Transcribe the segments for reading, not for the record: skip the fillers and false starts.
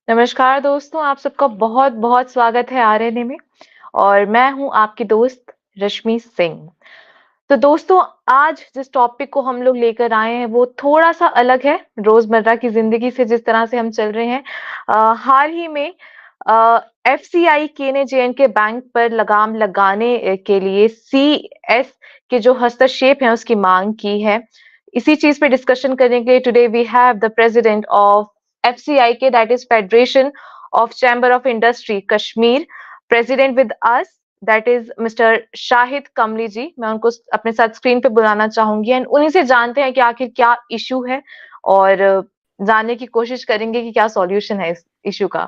नमस्कार दोस्तों, आप सबका बहुत-बहुत स्वागत है आरएनए में और मैं हूँ आपकी दोस्त रश्मि सिंह। तो दोस्तों, आज जिस टॉपिक को हम लोग लेकर आए हैं वो थोड़ा-सा अलग है, रोज़मर्रा की ज़िंदगी से जिस तरह से हम चल रहे हैं। हाल ही में एफसीआई ने जेएंडके बैंक पर लगाम लगाने के लिए सीएस के जो हस्तक्षेप हैं उसकी माँग की है। इसी चीज़ पे डिस्कशन करने के लिए today we have the president of FCIK, that is Federation of Chamber of Industry Kashmir, president with us, that is Mr. Shahid कमली जी। मैं उनको अपने साथ स्क्रीन पे बुलाना चाहूंगी एंड उन्हीं से जानते हैं कि आखिर क्या इशू है और जानने की कोशिश करेंगे कि क्या सॉल्यूशन है इस इशू का।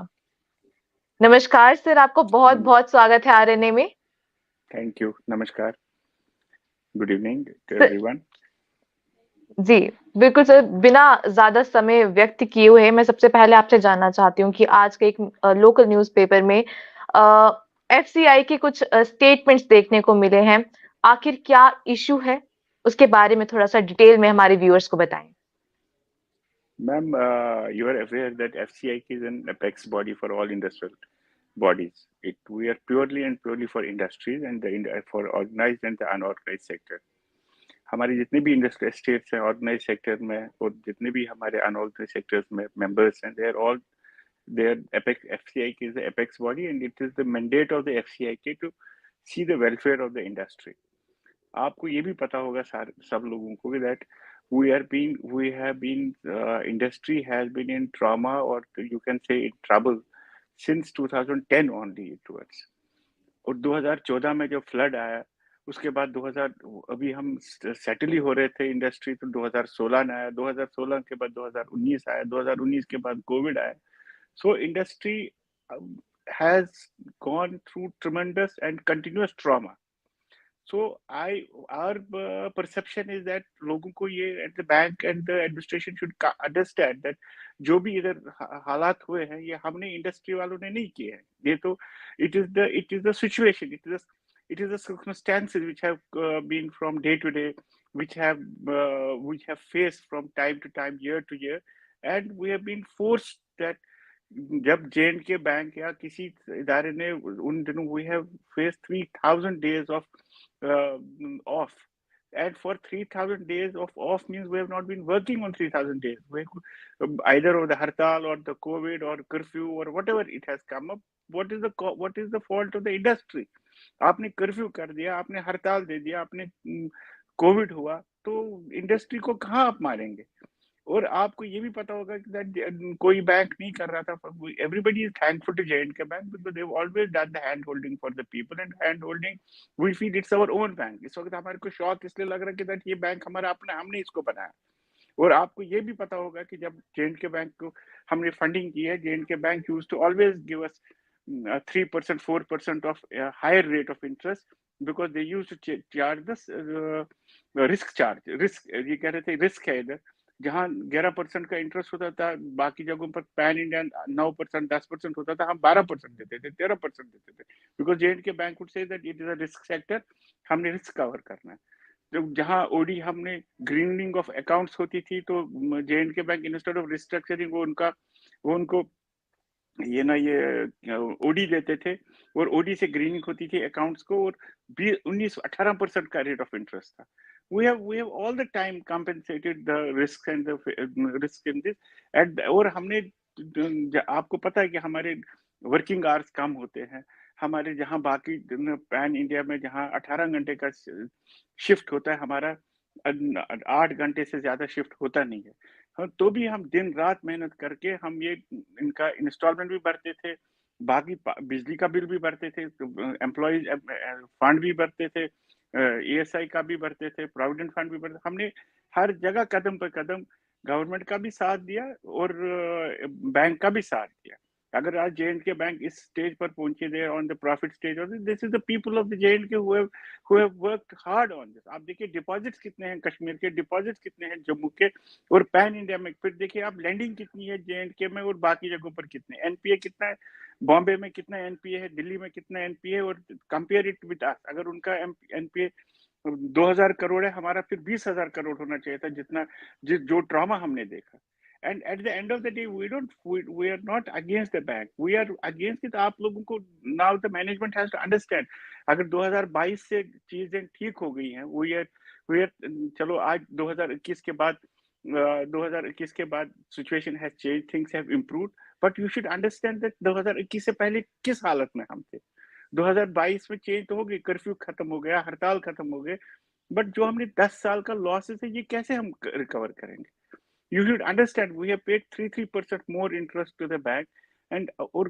नमस्कार सर, आपको बहुत नमस्कार। बहुत स्वागत है आरएनए में। Thank you. नमस्कार। Good evening to sir, everyone. जी, बिल्कुल सर, बिना ज़्यादा समय व्यक्त किए हुए मैं सबसे पहले आपसे जानना चाहती हूँ कि आज के एक लोकल न्यूज़पेपर में एफसीआई के कुछ स्टेटमेंट्स देखने को मिले हैं। आखिर क्या इश्यू है? उसके बारे में थोड़ा-सा डिटेल में हमारे व्यूअर्स को बताएँ। Ma'am, you are aware that FCIK is an apex body for all industrial bodies. We are purely and purely for industries and for organized and the unorganized sector. हमारे जितने भी इंडस्ट्रियल स्टेट्स हैं organise sector में और जितने भी हमारे unorganised sectors में मेंबर्स हैं they are apex FCIK is the apex body and it is the mandate of the FCIK to see the welfare of the industry. आपको ये भी पता होगा सब लोगों को कि that we have been industry has been in trauma or you can say in trouble since 2010 only towards और 2014 में जब फ्लड आया उसके बाद 2000 अभी हम सेटल ही हो रहे थे इंडस्ट्री तो 2016 में आया 2016 के बाद 2019 आया 2019 के बाद कोविड आया so industry has gone through tremendous and continuous trauma. So our perception is that लोगों को ये at the bank and the administration should understand that जो भी इधर हालात हुए हैं ये हमने इंडस्ट्री वालों ने नहीं किए हैं ये तो it is the situation it is the circumstances which have been from day to day which have faced from time to time year to year and we have been forced that जब J and के bank या किसी इदारे ने उन दिनों we have face 3000 days of off and for 3000 days of off means we have not been working on 3000 days either of the hartal or the covid or curfew or whatever it has come up what is the fault of the industry आपने curfew कर दिया आपने हड़ताल दे दिया आपने Covid हुआ तो industry को कहाँ आप मारेंगे और आपको ये भी पता होगा कि that कोई बैंक नहीं कर रहा था everybody is thankful to J&K Bank because they've always done the hand holding for the people and hand holding we feel it's our own bank इस वक्त हमारे को शौक इसलिए लग रहा है कि that ये बैंक हमारा अपना हमने इसको बनाया और आपको ये भी पता होगा कि जब J&K बैंक को हमने फंडिंग की है J&K bank used to always give us 3% 4% of higher rate of interest because they used to charge this risk charge risk ये कह रहे थे रिस्क है इधर जहाँ 11% का इंटरेस्ट होता था बाकी जगहों पर पैन इंडिया 9% 10% होता था हम 12% देते थे 13% देते थे because J&K bank would say that it is a risk sector हमने रिस्क कवर करना है जब जहाँ ओडी हमने ग्रीनिंग ऑफ अकाउंट्स होती थी तो J&K bank instead of restructuring वो उनको ये ना ये ओडी देते थे और ओडी से ग्रीनिंग होती थी अकाउंट्स को और 18% का रेट ऑफ इंटरेस्ट था we have all the time compensated the risks and the risk in this और हमने आपको पता है कि हमारे वर्किंग आवर्स कम होते हैं हमारे जहाँ बाकी पैन इंडिया में जहाँ 18 घंटे का शिफ्ट होता है हमारा 8 घंटे से ज्यादा शिफ्ट होता नहीं है तो भी हम दिन रात मेहनत करके हम ये इनका इंस्टॉलमेंट भी भरते थे बाकी बिजली का बिल भी भरते थे एम्प्लॉयज फंड भी भरते थे एएसआई का भी भरते थे प्रोविडेंट फंड भी भरते हमने हर जगह कदम पर कदम गवर्नमेंट का भी साथ दिया और बैंक का भी साथ दिया अगर आज J&K बैंक इस स्टेज पर पहुंचे दे ऑन द प्रॉफिट स्टेज और this is the people of the J&K who have worked hard on this आप देखिए डिपॉजिट्स कितने हैं कश्मीर के डिपॉजिट्स कितने हैं जम्मू के और पैन इंडिया में फिर देखिए आप लैंडिंग कितनी है J&K में और बाकी जगहों पर कितने एनपीए कितना है बॉम्बे में कितना एनपीए है दिल्ली में कितना एनपीए और कंपेयर इट विद अस अगर उनका एनपीए 2000 करोड़ है हमारा फिर 20,000 करोड़ होना चाहिए था जितना जो ट्रॉमा हमने देखा And at the end of the day, we are not against the bank, we are against it. आप लोगों को now the management has to understand, अगर 2022 से चीजें ठीक हो गई हैं, we are चलो आज 2021 के बाद 2021 के बाद situation has change, things have improved, but you should understand that 2021 से पहले किस हालत में हम थे। 2022 में चेंज तो हो गई, कर्फ्यू खत्म हो गया, हड़ताल खत्म हो गए, बट जो हमने 10 साल का लॉसेस है, ये कैसे हम रिकवर करेंगे? You should understand we have paid 3% more interest to the bank, and or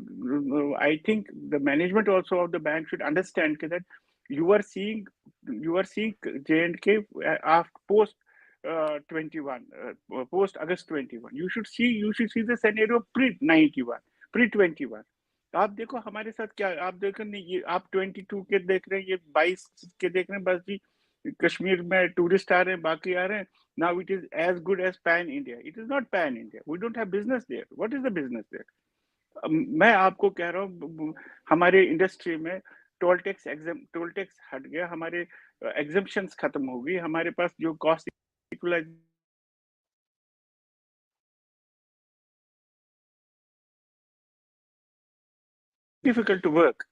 I think the management also of the bank should understand that you are seeing J&K after post 21 post August 21, you should see the scenario pre 91, pre 21। आप देखो हमारे साथ क्या, आप देखो नहीं, ये आप 22 के देख रहे हैं, ये 22 के देख रहे हैं, बस जी कश्मीर में टूरिस्ट आ रहे हैं, बाकी आ रहे हैं। Now it is as good as pan India. It is not pan India. We don't have business there. What is the business there? मैं आपको कह रहा हूँ, हमारे इंडस्ट्री में टोल टैक्स हट गया, हमारे एग्जम्पशंस खत्म हो गई, हमारे पास जो कॉस्ट डिफिकल्ट टू वर्क,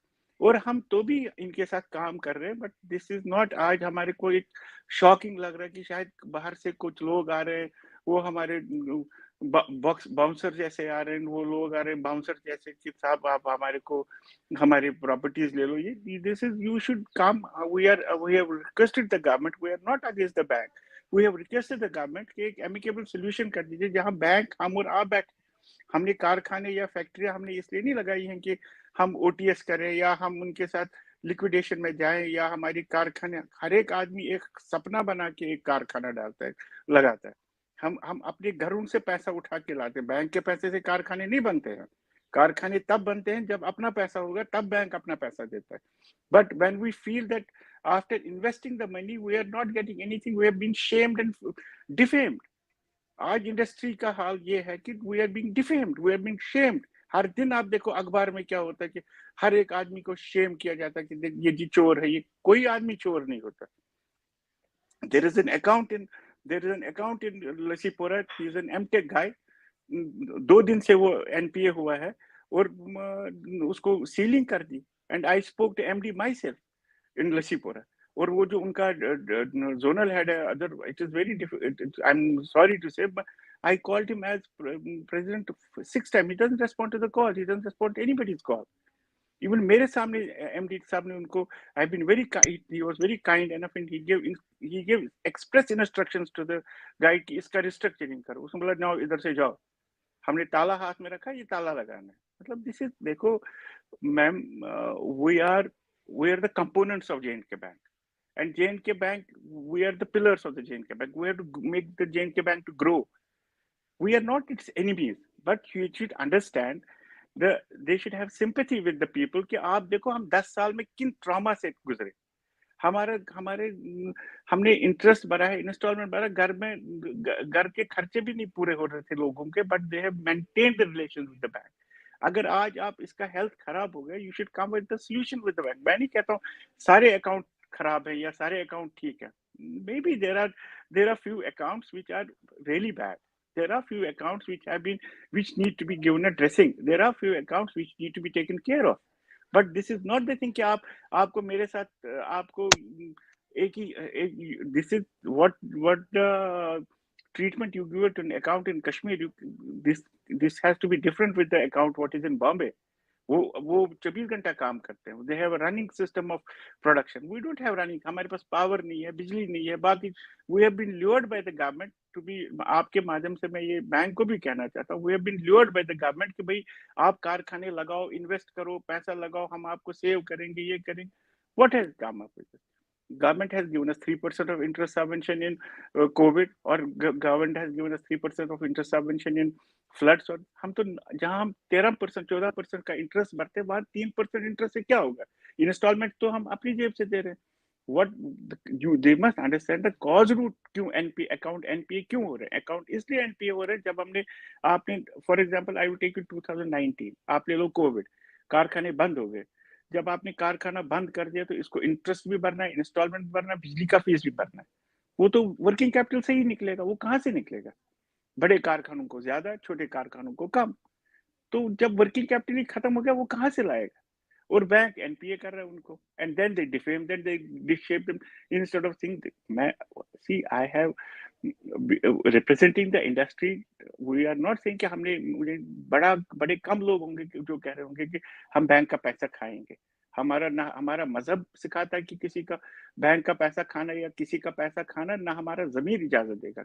और हम तो भी इनके साथ काम कर रहे हैं, बट दिस इज नॉट। आज हमारे को एक शॉकिंग लग रहा है कि शायद बाहर से कुछ लोग आ रहे हैं, वो हमारे बॉक्स बाउंसर जैसे आ रहे हैं, वो लोग आ रहे हैं बाउंसर जैसे कि साहब आप हमारे को हमारी प्रॉपर्टीज ले लो। ये this is, you should come, we have requested the government, we are not against the bank, we have requested the government कि एक एमिकेबल सोल्यूशन कर दीजिए, जहां बैंक हम और आप बैठ, हमने कारखाने या फैक्ट्रियां हमने इसलिए नहीं लगाई हैं कि हम ओटीएस करें या हम उनके साथ लिक्विडेशन में जाएं, या हमारी कारखाने, हर एक आदमी एक सपना बना के एक कारखाना डालता है, लगाता है। हम अपने घरों से पैसा उठा के लाते हैं, बैंक के पैसे से कारखाने नहीं बनते हैं। कारखाने तब बनते हैं जब अपना पैसा होगा, तब बैंक अपना पैसा देता है। But when we feel that after investing the money we are not getting anything, we have been shamed and defamed. आज इंडस्ट्री का हाल ये है कि we are being defamed, we are being shamed. हर दिन आप देखो अखबार में क्या होता है कि हर एक आदमी को शेम किया जाता है कि ये जी चोर है, ये कोई आदमी चोर नहीं होता। There is an account in Lasipora, he is an MTech guy, 2 दिन से वो एनपीए हुआ है और उसको सीलिंग कर दी। And I spoke to MD myself in Lasipora, और वो जो उनका जोनल हेड है, other, it is very difficult, I am sorry to say, I called him as president 6 times. He doesn't respond to the call. He doesn't respond to anybody's call. Even मेरे सामने MD साहब ने उनको, I've been very kind. He was very kind enough, and he gave express instructions to the guy कि इसका restructuring करो। उसने बोला ना इधर से जाओ, हमने ताला हाथ में रखा, ये ताला लगाना है। मतलब दिस इज, देखो ma'am, we are the components of J&K Bank, and J&K Bank, we are the pillars of the J&K Bank. We have to make the J&K Bank to grow. We are not its enemies, but you should understand they should have sympathy with the people कि आप देखो हम 10 साल में किन trauma से गुजरे। हमारे हमारे हमने इंटरेस्ट भरा है, इंस्टॉलमेंट भरा, घर के खर्चे भी नहीं पूरे हो रहे थे लोगों के, but they have maintained the relation with the bank. अगर आज आप इसका हेल्थ खराब हो गया, you should come with the solution with the bank. मैं नहीं कहता हूँ सारे अकाउंट खराब है या सारे अकाउंट ठीक है, may be there are few accounts which are really bad. There are few accounts which need to be given a dressing. There are few accounts which need to be taken care of. But this is not the thing कि आपको मेरे साथ आपको this is what the treatment you give to an account in Kashmir, this has to be different with the account what is in Bombay. वो 24 घंटा काम करते हैं, they have a running system of production, we don't have running, हमारे पास power नहीं है, बिजली नहीं है, बाकी we have been lured by the government to be. आपके माध्यम से मैं ये बैंक को भी कहना चाहता हूँ, we have been lured by the government कि भाई आप कारखाने लगाओ, इन्वेस्ट करो, पैसा लगाओ, हम आपको सेव करेंगे, ये करेंगे। What has come up with this? Government has given us 3% of interest subvention in COVID, और government has given us 3% of interest subvention in floods। और हम तो जहां हम 13% 14% का इंटरेस्ट भरते हैं, वहां 3% इंटरेस्ट से क्या होगा? इंस्टॉलमेंट तो हम अपनी जेब से दे रहे हैं। They must understand the cause root, क्यों एनपी अकाउंट एनपीए क्यों हो रहे हैं? अकाउंट इसलिए एनपीए हो रहे हैं जब आपने for example I will take you 2019, आप ले लो कोविड, कारखाने बंद हो गए। जब आपने कारखाना बंद कर दिया तो इसको इंटरेस्ट भी भरना है, इंस्टॉलमेंट भरना है, बिजली का फीस भी भरना है। वो तो वर्किंग कैपिटल से ही निकलेगा, वो कहाँ से निकलेगा? बड़े कारखानों को ज्यादा, छोटे कारखानों को कम। तो जब वर्किंग कैपिटल ही खत्म हो गया, वो कहाँ से लाएगा? और बैंक एनपीए कर रहा है उनको, and then they defame, then they dishape them instead of think. मैं see I have representing the industry, we are not saying कि हमने मुझे बड़े कम लोग होंगे जो कह रहे होंगे कि हम बैंक का पैसा खाएंगे। हमारा ना हमारा मजहब सिखाता है कि किसी का बैंक का पैसा खाना या किसी का पैसा खाना, ना हमारा जमीर इजाजत देगा।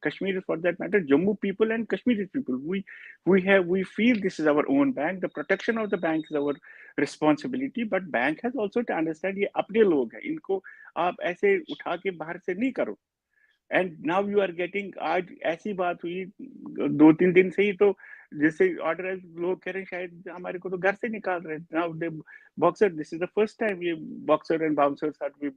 Kashmir for that matter, Jammu people and Kashmiri people, we feel this is our own bank, the protection of the bank is our responsibility, but bank has also to understand ये अपने लोग हैं, इनको आप ऐसे उठा के बाहर से नहीं करो। And now you are getting, आज ऐसी बात हुई 2-3 दिन से ही, तो जैसे ऑर्डर लोग कह रहे हैं शायद हमारे को तो घर से निकाल रहे हैं। Now they boxer, this is the first time ये boxer and bouncers are be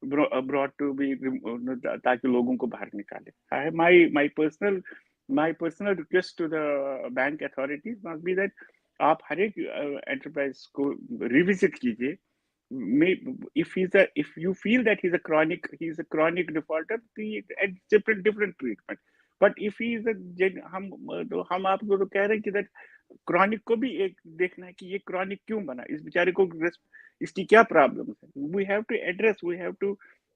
brought to be, ताकि लोगों को बाहर निकाले। I my personal request to the bank authorities must be that आप हर एक एंटरप्राइज को रिविजिट कीजिए। If you feel that he's a chronic defaulter, at different treatment. But if he is a हम आपको तो कह रहे हैं कि that chronic को भी एक देखना है कि ये chronic क्यों बना, इस बेचारे को इसकी क्या प्रॉब्लम है। we have to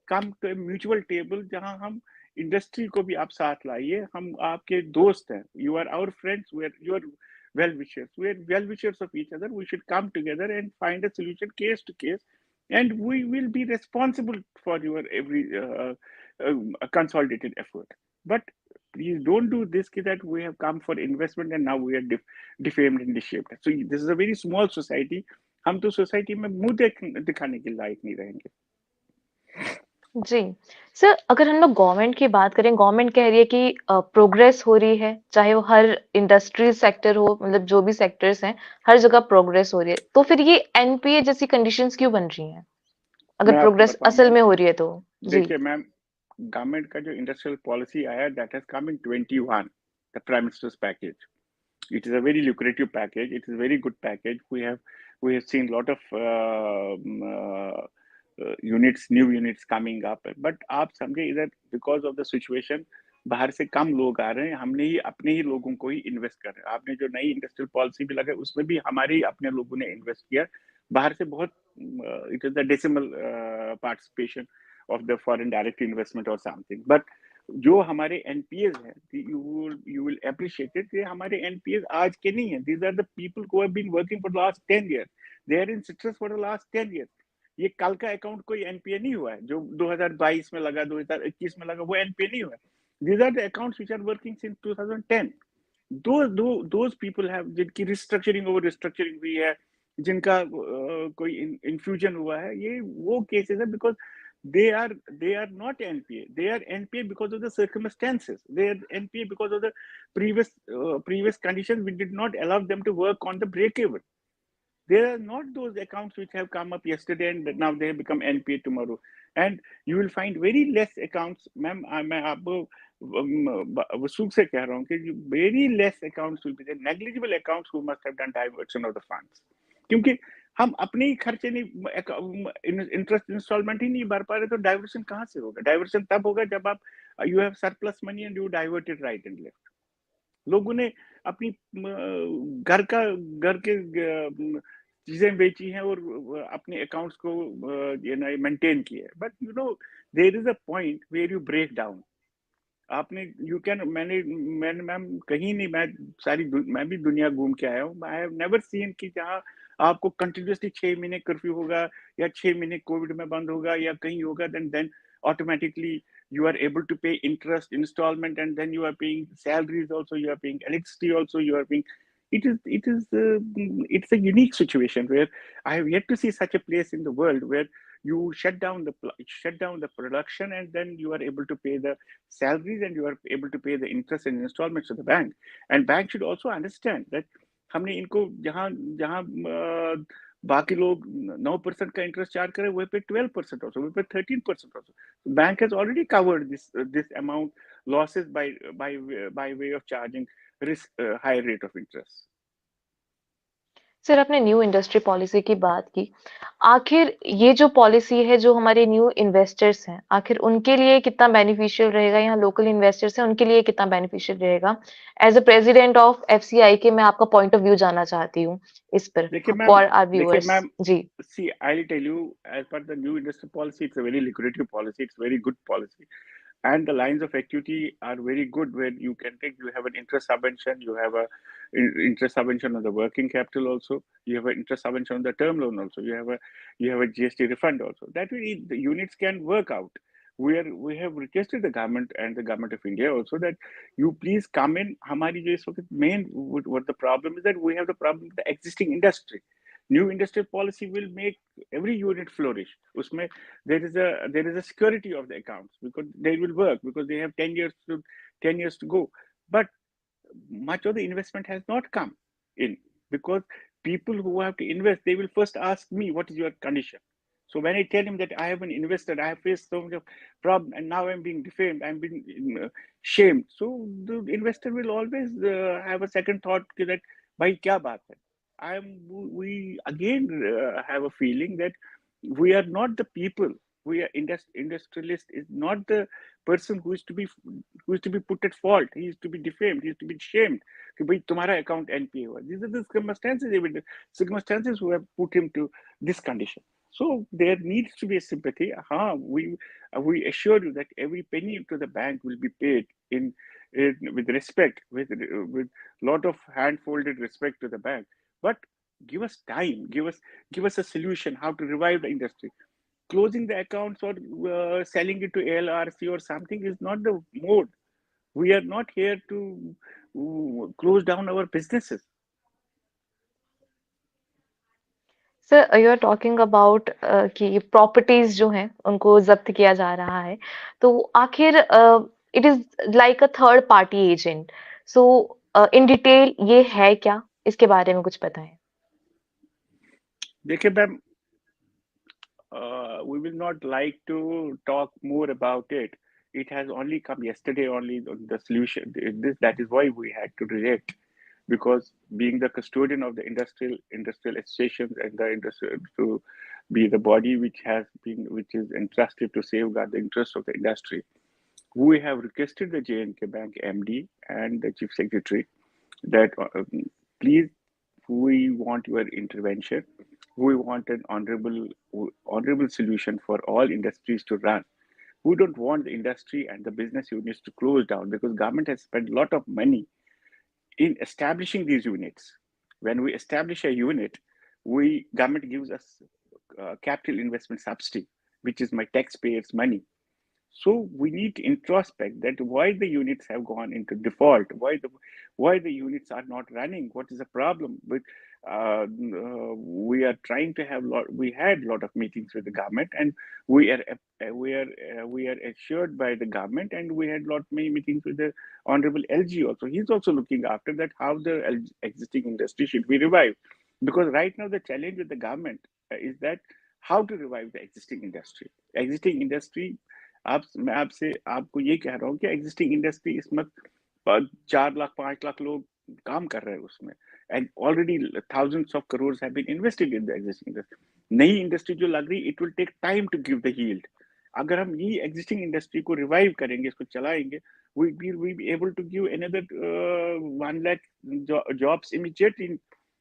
come to a mutual table जहां हम इंडस्ट्री को भी आप साथ लाइए। हम आपके दोस्त हैं, you are our friends, you are well wishers of each other. We should come together and find a solution case to case, and we will be responsible for your every consolidated effort. But please don't do this, that we have come for investment and now we are defamed and deshaped. So this is a very small society. हम तो society में मुंह दिखाने के लायक नहीं रहेंगे। जी। Sir, अगर हम लोग गवर्नमेंट की बात करें, गवर्नमेंट कह रही है कि प्रोग्रेस हो रही है, चाहे वो हर इंडस्ट्री सेक्टर हो, मतलब जो भी सेक्टर्स हैं, हर जगह प्रोग्रेस हो रही है। तो फिर ये एनपीए जैसी कंडीशंस क्यों बन रही हैं? अगर मैं आपको प्रोग्रेस बताऊं असल मैम, में हो रही है तो? जी। देखिए मैम, गवर्नमेंट का जो इंडस्ट्रियल पॉलिसी आया, that has come in 21, the prime ministers package. It is a very lucrative package. It is a very good package. We have seen a lot of units, new units coming up. But आप समझे, इधर because of the situation बाहर से कम लोग आ रहे हैं, हमने ही अपने ही लोगों को ही इन्वेस्ट कर रहे हैं। आपने जो नई इंडस्ट्रियल पॉलिसी भी लगाई, उसमें भी हमारे ही अपने लोगों ने इन्वेस्ट किया। बाहर से बहुत, it is the decimal participation of the foreign direct investment और समथिंग। बट जो हमारे एनपीएस हैं, यू विल अप्रिशिएट इट, ये हमारे एनपीएस आज के नहीं है। These are the people who have been working for the last 10 years, they are in distress for the last 10 years। ये कल का अकाउंट कोई एनपीए नहीं हुआ है, जो 2022 में लगा, 2021 में लगा, वो एनपीए नहीं हुआ है। These are the accounts which are working since 2010। those people have, जिनकी रिस्ट्रक्चरिंग ओवर रिस्ट्रक्चरिंग हुई है, जिनका कोई इन्फ्यूजन हुआ है, ये वो केसेस है। Because they are not NPA. They are NPA because of the circumstances. They are NPA because of the previous conditions which did not allow them to work on the break even. They are not those accounts which have come up yesterday and now they have become NPA tomorrow. And you will find very less accounts, ma'am. मैं आपको वसूख से कह रहा हूँ कि very less accounts will be the negligible accounts who must have done diversion of the funds, क्योंकि हम अपने ही खर्चे नहीं, इंटरेस्ट इंस्टॉलमेंट ही नहीं भर पा रहे, तो डाइवर्शन कहाँ से होगा? डाइवर्शन तब होगा जब आप you have surplus money and you diverted right and left. लोगों ने अपनी घर के चीजें बेची हैं और अपने अकाउंट्स को मेंटेन किया है। But there is a point where you break down. आपने यू कैन मैंने मैम कहीं नहीं, मैं भी दुनिया घूम के आया हूँ। आई हैव नेवर सीन कि जहाँ आपको कंटिन्यूसली 6 महीने कर्फ्यू होगा या 6 महीने कोविड में बंद होगा या कहीं होगा, then automatically you are able to pay interest installment, and then you are paying salaries also, you are paying electricity also, you are paying. It's a unique situation where I have yet to see such a place in the world where you shut down the production, and then you are able to pay the salaries and you are able to pay the interest and installments to the bank. And bank should also understand that हमने इनको जहाँ जहाँ बाकी लोग 9% का interest charge करे, वही पे 12% also, वही पे 13% also. Bank has already covered this amount losses by way of charging high rate of interest. Sir, आपने न्यू इंडस्ट्री पॉलिसी की बात की। आखिर ये जो पॉलिसी है, जो हमारे न्यू इन्वेस्टर्स हैं, आखिर उनके लिए कितना बेनिफिशियल रहेगा? यहाँ लोकल इन्वेस्टर्स हैं, उनके लिए कितना बेनिफिशियल रहेगा? As a president of FCI के मैं आपका पॉइंट ऑफ व्यू जानना चाहती हूँ इस पर देखिए मैम, फॉर आवर देखिए viewers. Ma'am, ji. see, I'll tell you, as per the new industry policy, it's a very lucrative policy, it's very good policy. And the lines of equity are very good where you can take, you have an interest subvention, you have a interest subvention on the working capital also, you have an interest subvention on the term loan also, you have a GST refund also. That way the units can work out. We have requested the government and the government of India also that you please come in. हमारी जो इस वक्त main what the problem is that we have the problem with the existing industry. New industrial policy will make every unit flourish. उसमें there is a security of the accounts because they will work because they have 10 years to go. But much of the investment has not come in because people who have to invest, they will first ask me, what is your condition? So when I tell him that I have an investor, I have faced so much of problem and now I'm being defamed, I'm being shamed. So the investor will always have a second thought that, bhai, kya baat hai? We again have a feeling that we are not the people. We are industrialist is not the person who is to be put at fault. He is to be defamed. He is to be shamed. कि भाई तुम्हारा account NPA हुआ. These are the circumstances who have put him to this condition. So there needs to be a sympathy. We assure you that every penny to the bank will be paid in with respect, with lot of hand-folded respect to the bank. But give us time. Give us a solution how to revive the industry. Closing the accounts or selling it to ALRC or something is not the mode. We are not here to close down our businesses. Sir, you are talking about कि properties जो हैं उनको जब्त किया जा रहा है, तो आखिर it is like a third party agent. So in detail ये है क्या, इसके बारे में कुछ बताएं। देखिए ma'am, we will not like to talk more about it. It has only come yesterday, only the solution. That is why we had to react, because being the custodian of the industrial associations and the industrial to be the body which is entrusted to safeguard the interests of the industry. We have requested the J&K Bank MD and the Chief Secretary that please, we want your intervention. We want an honorable solution for all industries to run. We don't want the industry and the business units to close down because government has spent a lot of money in establishing these units. When we establish a unit, we government gives us capital investment subsidy, which is my taxpayers' money. So we need to introspect that why the units have gone into default, why the units are not running, what is the problem. But we are trying to have we had a lot of meetings with the government, and we are assured by the government, and we had lot many meetings with the honorable LG also. He's also looking after that how the existing industry should be revived, because right now the challenge with the government is that how to revive the existing industry. मैं आपसे आपको ये कह रहा हूँ कि existing industry इसमें 4 लाख 5 लाख लोग काम कर रहे हैं उसमें, and already thousands of crores have been invested in the existing industry. नई इंडस्ट्री जो लग रही, it will take time to give the yield. अगर हम ये एग्जिस्टिंग इंडस्ट्री को रिवाइव करेंगे, इसको चलाएंगे, we will be able to give another 1 lakh jobs immediately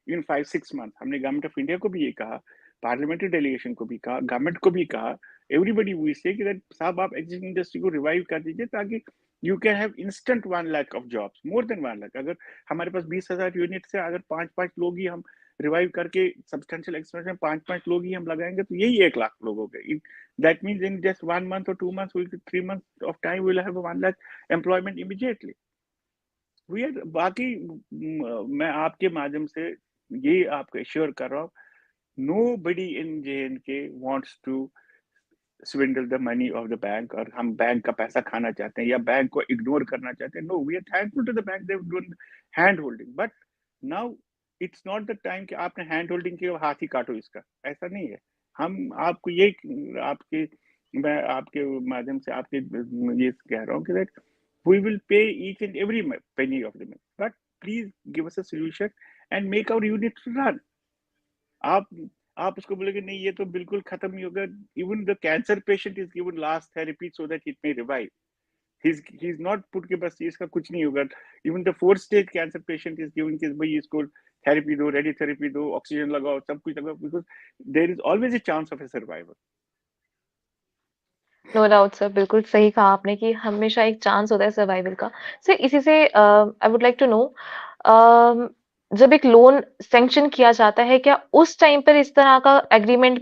in 5-6 months. हमने गवर्नमेंट ऑफ इंडिया को भी ये कहा, पार्लियामेंट्री डेलीगेशन को भी कहा, गवर्नमेंट को भी कहा, everybody we say that साहब आप existing industry को revive कर दीजिए ताकि you can have instant 1 lakh of jobs, more than 1 lakh. अगर हमारे पास 20,000 यूनिट से अगर 5-5 लोग ही हम रिवाइव करके सब्सटेंशियल एक्सपेंशन 5-5 लोग ही हम लगाएंगे तो यही 1 लाख लोग हो गए. That means in just 1 month or 2 months, 3 months of time, we'll have a 1 lakh employment immediately. We are बाकी मैं आपके माध्यम से ये आपको एश्योर कर रहा हूँ, nobody in J&K wants to swindle the money of the bank, और हम बैंक का पैसा खाना चाहते हैं या बैंक को इग्नोर करना चाहते हैं. No, we are thankful to the bank, they've done hand holding, but now it's not the time कि आपने hand holding किया हाथ ही काटो इसका, ऐसा नहीं है. हम आपको ये आपके मैं आपके माध्यम से आपके ये कह रहा हूँ कि that we will pay each and every penny of the money, but please give us a solution and make our units run. आप आप उसको बोलेंगे नहीं ये तो बिल्कुल खत्म नहीं होगा. Even the cancer patient is given last therapy so that it may revive. He's not put के बस इसका कुछ नहीं होगा. Even the fourth stage cancer patient is given कि भाई इसको therapy दो, radiotherapy दो, oxygen लगाओ, सब कुछ लगाओ, because there is always a chance of a survival. No doubt sir, बिल्कुल सही कहा आपने कि हमेशा एक चांस होता है सर्वाइवल का। सर इसी से I would like to know, जब एक लोन सैंक्शन किया जाता है, क्या उस टाइम पर इस तरह का agreement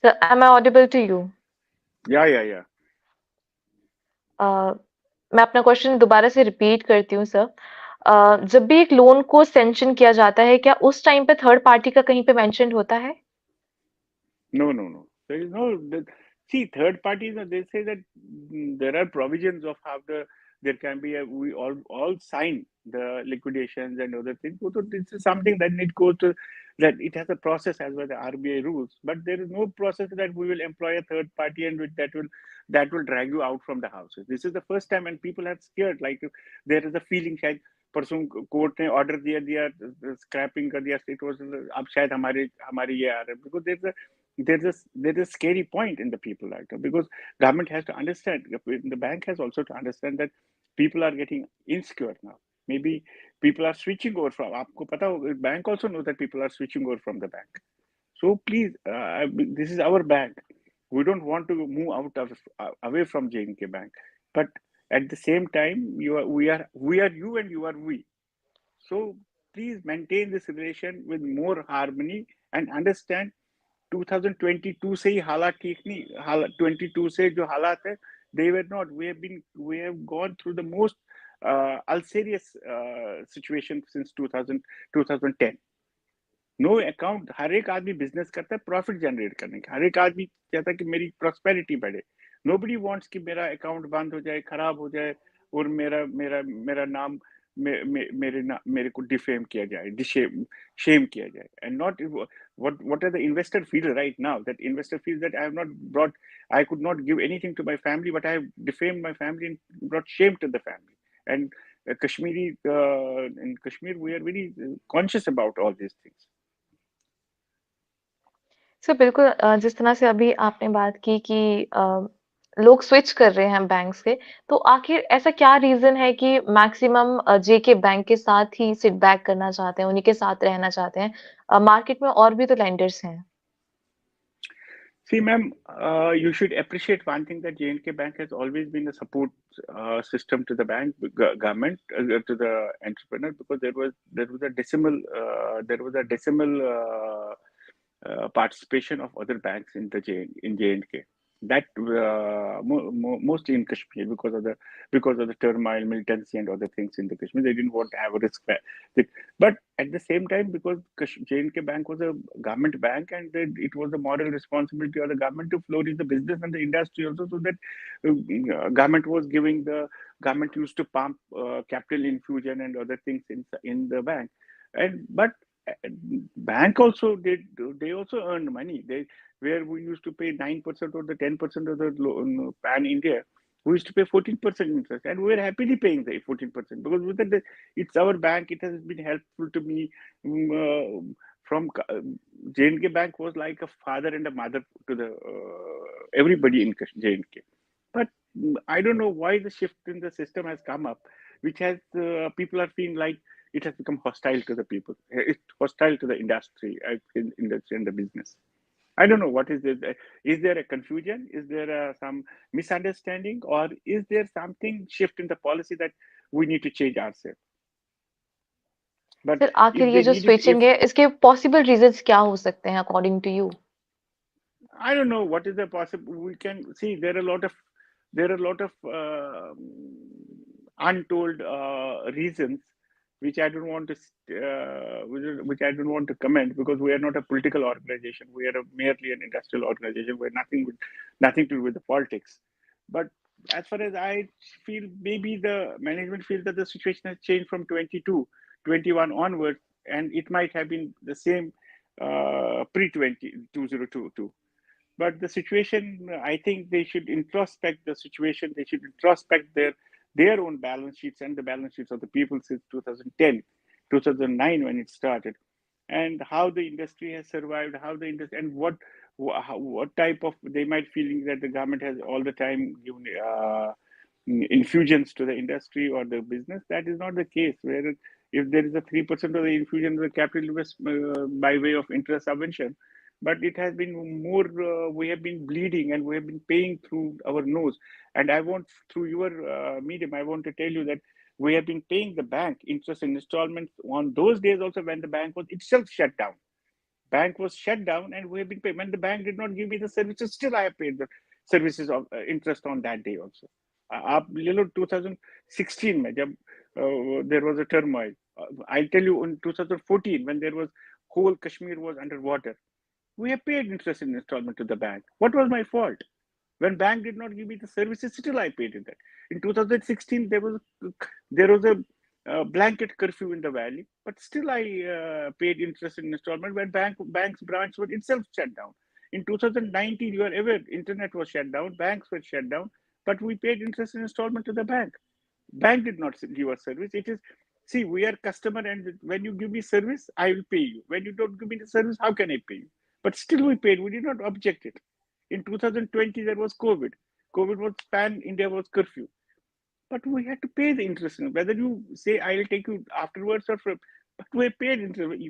sir, am I audible to you? Yeah. मैं अपना क्वेश्चन दोबारा से रिपीट करती हूँ सर। जब भी एक लोन को सैंक्शन किया जाता है, क्या उस टाइम पे थर्ड पार्टी का कहीं पे मेंशन होता है? No. There is no. See, third parties. They say that there are provisions of how there can be a, we all sign the liquidations and other things. So this is something that it goes to that it has a process as well the RBI rules. But there is no process that we will employ a third party and that will drag you out from the houses. This is the first time, and people are scared. Like there is a feeling शायद परसों court ने order दिया दिया scrapping कर दिया it was अब शायद हमारे हमारे ये आ रहे हैं because there's a scary point in the people like because government has to understand the bank has also to understand that people are getting insecure now. Maybe people are switching over from आपको पता हो bank also knows that people are switching over from the bank. So please, this is our bank. We don't want to move out of away from JNK Bank, but at the same time, we are you and you are we. So please maintain this relation with more harmony and understand 2022 से ही हालात ठीक नहीं हालात 22 से जो हालात है they were not we have gone through the most ulcerious situation since 2010. No account हर एक आदमी बिजनेस करता है प्रॉफिट जनरेट करने का हर एक आदमी चाहता है कि मेरी प्रॉस्पेरिटी बढ़े नोबडी वांट्स कि मेरा अकाउंट बंद हो जाए खराब हो जाए और मेरा नाम मेरे को डिफेम किया जाए शेम किया जाए and not what are the investor feel right now that investor feels that I could not give anything to my family but I have defamed my family and brought shame to the family and in Kashmir we are very conscious about all these things. Sir बिल्कुल, जिस तरह से अभी आपने बात की कि लोग स्विच कर रहे हैं बैंक्स के, तो आखिर ऐसा क्या रीज़न है कि मैक्सिमम जेके बैंक के साथ ही सिट बैक करना चाहते हैं, उन्हीं के साथ रहना चाहते हैं? मार्केट में और भी तो लेंडर्स हैं। See, ma'am, you should appreciate one thing that J&K Bank has always been a support system to the bank, government, to the entrepreneur, because there was a decimal participation of other banks in in J&K. That mostly in Kashmir because of the turmoil, militancy, and other things in the Kashmir, they didn't want to have a risk. But at the same time, because J&K Bank was a government bank, and it was the moral responsibility of the government to flourish the business and the industry also, so that government was giving the government used to pump capital infusion and other things in the bank, and but bank also did they also earned money they where we used to pay 9% or the 10% of the loan pan India we used to pay 14% interest and we were happily paying the 14% because with it's our bank it has been helpful to me from J&K Bank was like a father and a mother to the everybody in J&K but I don't know why the shift in the system has come up which has people are feeling like it has become hostile to the people. It's hostile to the industry, industry and the business. I don't know what is it. Is there a confusion? Is there some misunderstanding, or is there something shift in the policy that we need to change ourselves? But sir आखिर if ये they जो need it, switching है, इसके possible reasons क्या हो सकते हैं according to you? I don't know what is the possible. We can see there are a lot of untold reasons which I don't want to which I don't want to comment because we are not a political organization. We are merely an industrial organization. We're nothing to do with the politics. But as far as I feel, maybe the management feels that the situation has changed from 22, 21 onwards, and it might have been the same pre 2022. But the situation, I think they should introspect the situation. They should introspect their own balance sheets and the balance sheets of the people since 2010, 2009 when it started, and how the industry has survived, how the industry and what type of they might feeling that the government has all the time given infusions to the industry or the business. That is not the case. Where if there is a 3% of the infusion of the capital investment by way of interest subvention, but it has been more. We have been bleeding and we have been paying through our nose. And I want through your medium, I want to tell you that we have been paying the bank interest in installments on those days also when the bank was itself shut down. Bank was shut down and we have been paying. When the bank did not give me the services, still I have paid the services of interest on that day also. आप ले लो 2016 में जब there was a turmoil. I'll tell you in 2014 when there was whole Kashmir was underwater. We have paid interest in installment to the bank. What was my fault? When bank did not give me the services, still I paid it. That. In 2016, there was a blanket curfew in the valley, but still I paid interest in installment when bank's branch was itself shut down. In 2019, you are aware, internet was shut down, banks were shut down, but we paid interest in installment to the bank. Bank did not give us service. It is see, we are customer, and when you give me service, I will pay you. When you don't give me the service, how can I pay you? But still, we paid. We did not object it. In 2020, there was COVID. COVID was pan India was curfew, but we had to pay the interest. Whether you say I'll take you afterwards or from, but we paid interest.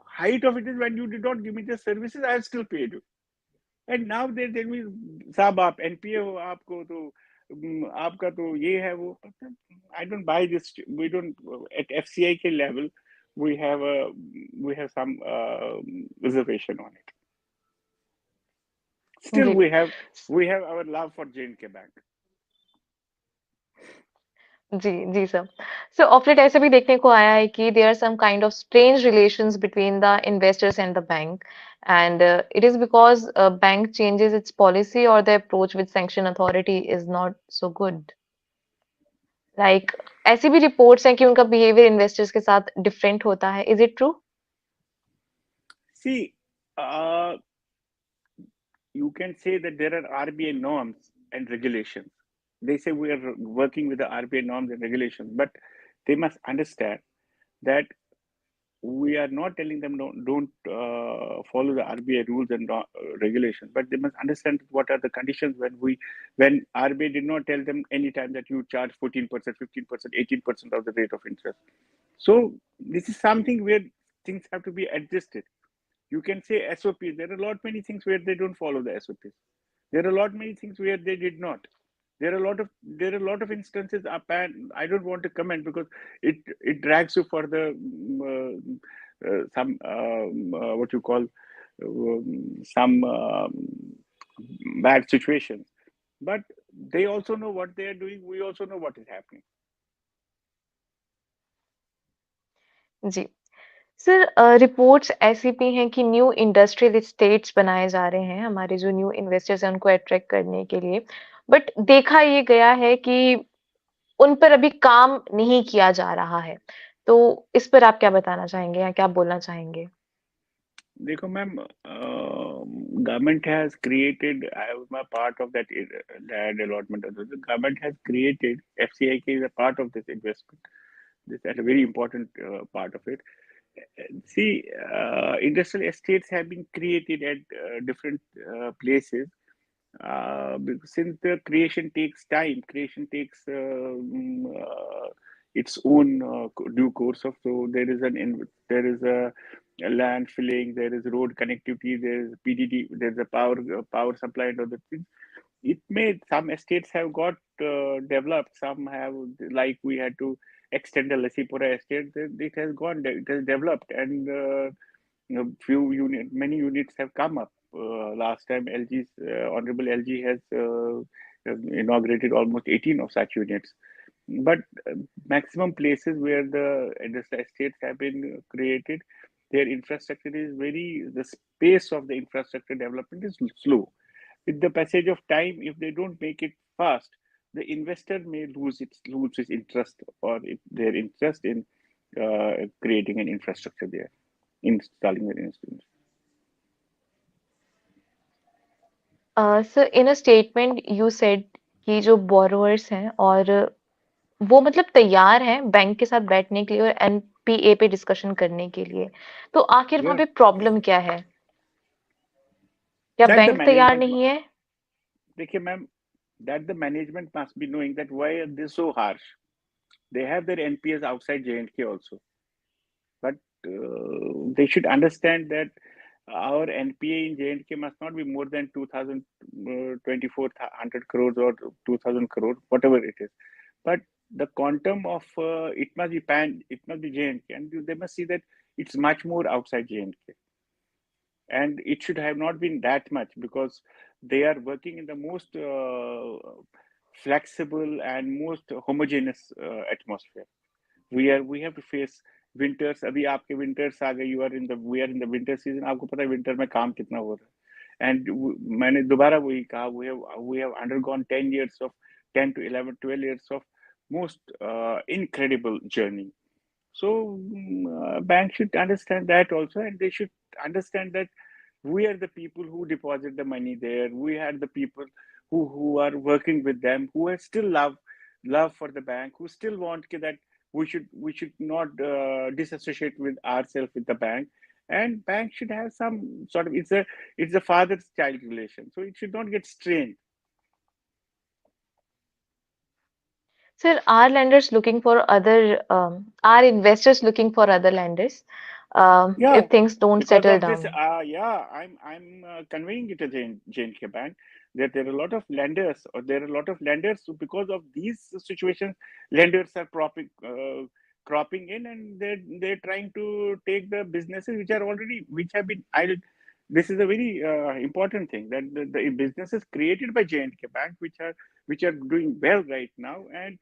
Height of it is when you did not give me the services, I have still paid you. And now they tell me साहब आप NPA हो आपको तो आपका तो ये है वो I don't buy this we don't at FCI के level we have some reservation on it. Still जी we have our love for J&K Bank. जी जी सर सो ऑफ लेट ऐसे भी देखने को आया है कि there are some kind of strange relations between the investors and the bank and it is because bank changes its policy और the approach with sanction authority is not so good like ऐसी भी reports हैं कि उनका behaviour investors के साथ different होता है is it true See, you can say that there are RBI norms and regulations. They say we are working with the RBI norms and regulations, but they must understand that we are not telling them don't follow the RBI rules and regulations, but they must understand what are the conditions when RBI did not tell them anytime that you charge 14%, 15%, 18% of the rate of interest. So this is something where things have to be adjusted. You can say SOPs. There are a lot many things where they don't follow the SOPs. There are a lot many things where they did not. There are a lot of instances. I don't want to comment because it drags you for the some what you call some bad situations. But they also know what they are doing. We also know what is happening. जी sir reports ऐसी भी हैं कि new industrial estates बनाए जा रहे हैं हमारे जो न्यू इन्वेस्टर्स हैं उनको अट्रैक्ट करने के लिए बट देखा ये गया है कि उन पर अभी काम नहीं किया जा रहा है तो इस पर आप क्या बताना चाहेंगे या क्या बोलना चाहेंगे देखो ma'am government has created I am a part of that land allotment the government has created FCIK is a part of this investment this is a very important part of it see industrial estates have been created at different places since the creation takes time, creation takes its own due course of. So there is a land filling, there is road connectivity, there is PDD, there is a power supply and other things. It may some estates have got developed, some have like we had to extend the Lasipura estate. It has gone, it has developed, and many units have come up. Last time, Honorable LG has inaugurated almost 18 of such units. But maximum places where the industrial estates have been created, their infrastructure is the pace of the infrastructure development is slow. With the passage of time, if they don't make it fast, the investor may lose his interest or their interest in creating an infrastructure there, installing an instrument. Sir in a statement you said कि जो borrowers हैं और वो मतलब तैयार हैं bank के साथ बैठने के लिए और एनपीए पे डिस्कशन करने के लिए, तो आखिर वहां Yeah, पे प्रॉब्लम क्या है? क्या that the बैंक तैयार management, नहीं है? देखिए ma'am, that the management must be knowing that why are they so harsh. They have their NPS outside J&K also, but they should understand that our NPA in J&K must not be more than 2,024 crores or 2,000 crores, whatever it is. But the quantum of it must be it must be J&K, and they must see that it's much more outside J&K, and it should have not been that much because they are working in the most flexible and most homogeneous atmosphere. We have to face winters. अभी आपके winters आ गए, you are in the we are in the winter season. आपको पता है winter में काम कितना हो रहा है, and मैंने दोबारा वही कहा, we have undergone 10 years of 10 to 11 12 years of most incredible journey. So banks should understand that also, and they should understand that we are the people who deposit the money there. We are the people who are working with them, who are still love for the bank, who still want that we should not disassociate with ourselves with the bank, and bank should have some sort of it's a father child relation, so it should not get strained. Sir, are lenders looking for other, are investors looking for other lenders, Yeah, if things don't because settle of this, down? yeah, I'm conveying it to J&K Bank that there are a lot of lenders, or there are a lot of lenders who, because of these situations, lenders are cropping in, and they're trying to take the businesses which have been idle. This is a very important thing, that the businesses created by J&K Bank, which are doing well right now, and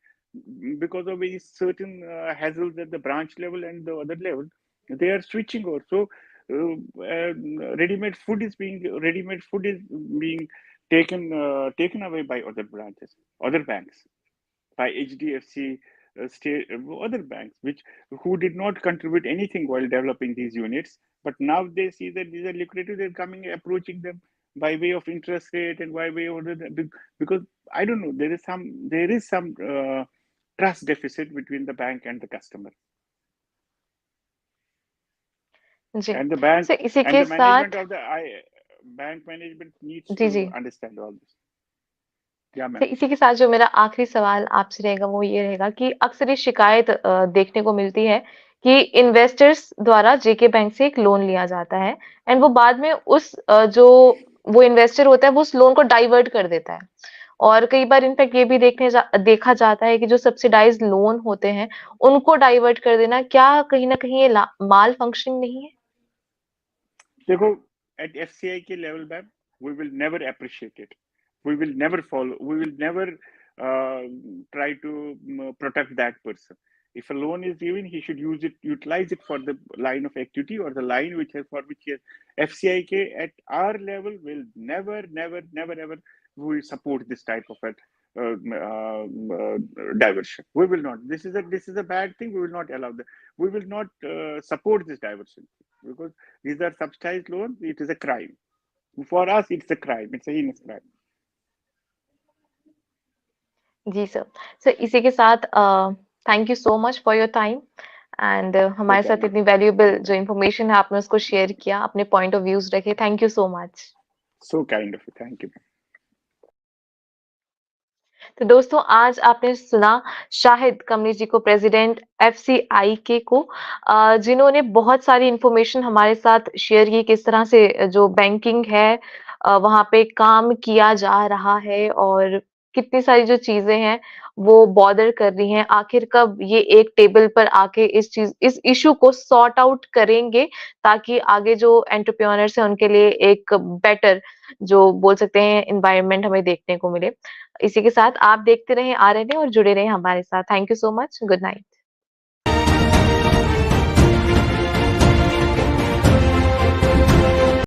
because of very certain hassles at the branch level and the other level, they are switching over. So ready-made food is being taken away by other branches, other banks, by HDFC, state, other banks, which who did not contribute anything while developing these units, but now they see that these are lucrative. They're coming, approaching them by way of interest rate and by way of because I don't know, there is some trust deficit between the bank and the customer, जी, and the bank sir इसी and के the management साथ of the bank management needs जी जी, to understand all this. Yeah, तो ma'am. इसी के साथ जो मेरा आखिरी सवाल आपसे रहेगा वो ये रहेगा कि अक्सर ये शिकायत देखने को मिलती है कि इन्वेस्टर्स द्वारा जेके बैंक से एक लोन लिया जाता है एंड वो बाद में उस जो वो इन्वेस्टर होता है वो उस लोन को डाइवर्ट कर देता है, और कई बार इनफैक्ट ये भी देखा जाता है कि जो सब्सिडाइज्ड लोन होते हैं उनको डाइवर्ट कर देना, क्या कहीं ना कहीं ये माल फंक्शनिंग नहीं है? देखो, at FCI level, ma'am, we will never appreciate it. We will never follow. We will never uh, try to protect that person. If a loan is given, he should utilize it for the line of activity or the line for which he has. FCIK at our level will never, ever we support this type of diversion. We will not. This is a bad thing. We will not allow that. We will not support this diversion because these are subsidized loans. It is a crime. For us, it's a crime. It's a heinous crime. जी sir. Sir इसी के साथ thank you so much for your time and So हमारे साथ kind of इतनी it. Valuable जो information है आपने उसको शेयर किया, अपने पॉइंट ऑफ व्यूज रखे, thank you so much. So kind of it. Thank you. तो दोस्तों आज आपने सुना शाहिद कमली जी को, प्रेसिडेंट एफसीआई के को, जिन्होंने बहुत सारी इंफॉर्मेशन हमारे साथ शेयर की, किस तरह से जो बैंकिंग है वहां पे काम किया जा रहा है और कितनी सारी जो चीजें हैं वो बॉदर कर रही हैं, आखिर कब ये एक टेबल पर आके इस इशू को सॉर्ट आउट करेंगे ताकि आगे जो एंटरप्रेन्योर्स हैं उनके लिए एक बेटर जो बोल सकते हैं एनवायरनमेंट हमें देखने को मिले। इसी के साथ आप देखते रहें आरएनए और जुड़े रहें हमारे साथ। Thank you so much. Good night.